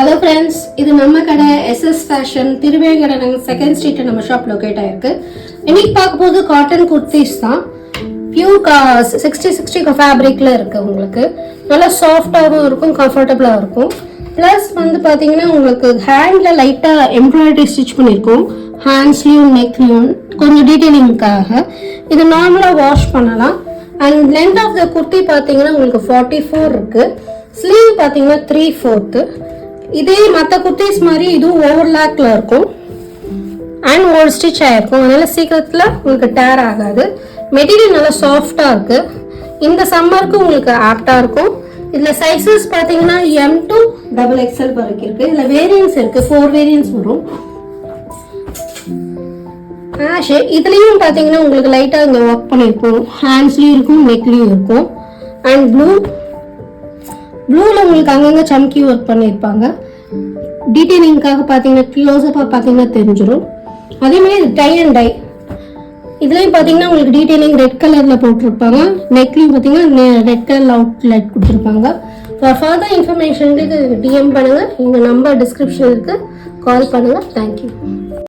Hello friends, இது நம்ம கடை எஸ்எஸ் ஃபேஷன் திருவேங்கட செகண்ட் ஸ்ட்ரீட் நம்ம ஷாப் லொக்கேட் ஆயிருக்கு. இன்னைக்கு பார்க்க போது காட்டன் குர்த்திஸ் தான். பியூர் 60 ஃபேப்ரிக்ல இருக்கு. உங்களுக்கு நல்லா சாஃப்டாகவும் இருக்கும், கம்ஃபர்டபுளாக இருக்கும். ப்ளஸ் பார்த்தீங்கன்னா உங்களுக்கு ஹேண்டில் லைட்டாக எம்ப்ராய்டரி ஸ்டிச் பண்ணியிருக்கோம். ஹேண்ட்ஸ்லையும் நெக்லையும் கொஞ்சம் டீட்டெயிலிங்காக. இது நார்மலாக வாஷ் பண்ணலாம். And length of the kurti பார்த்தீங்கன்னா உங்களுக்கு 44 இருக்கு. ஸ்லீவ் பார்த்தீங்கன்னா 3/4. இதே மற்ற குர்த்திஸ் மாதிரி இதுவும் ஓவர்லாக்ல இருக்கும் அண்ட் ஒரு ஸ்டிச் ஆயிருக்கும். அதனால சீக்கிரத்தில் உங்களுக்கு டேர் ஆகாது. மெட்டீரியல் நல்லா சாஃப்டாக இருக்கு. இந்த சம்மருக்கு உங்களுக்கு ஆப்டாக இருக்கும். இதில் சைஸஸ் பார்த்தீங்கன்னா M to XXL வரைக்கும் இருக்கு. இதில் வேரியன்ஸ் இருக்கு, 4 வேரியன்ஸ் வரும். இதுலேயும் பார்த்தீங்கன்னா உங்களுக்கு லைட்டாக இங்கே ஒர்க் பண்ணியிருக்கும். ஹேண்ட்ஸ்லேயும் இருக்கும், நெக்லேயும் இருக்கும். அண்ட் ப்ளூவில் உங்களுக்கு அங்கங்கே சம்கி ஒர்க் பண்ணியிருப்பாங்க. டீட்டெயிலிங்காக பார்த்தீங்கன்னா க்ளோஸ்அப்பாக பார்த்தீங்கன்னா தெரிஞ்சிடும். அதே மாதிரி இது டை அண்ட் டை. இதுலேயும் பார்த்தீங்கன்னா உங்களுக்கு டீட்டெயிலிங் ரெட் கலரில் போட்டிருப்பாங்க. நெக்லையும் பார்த்தீங்கன்னா ரெட் கலர் அவுட்லைட் கொடுத்துருப்பாங்க. ஃபர்தர் இன்ஃபர்மேஷனுக்கு டிஎம் பண்ணுங்கள். எங்கள் நம்பர் டிஸ்கிரிப்ஷன் இருக்குது, கால் பண்ணுங்கள். தேங்க்யூ.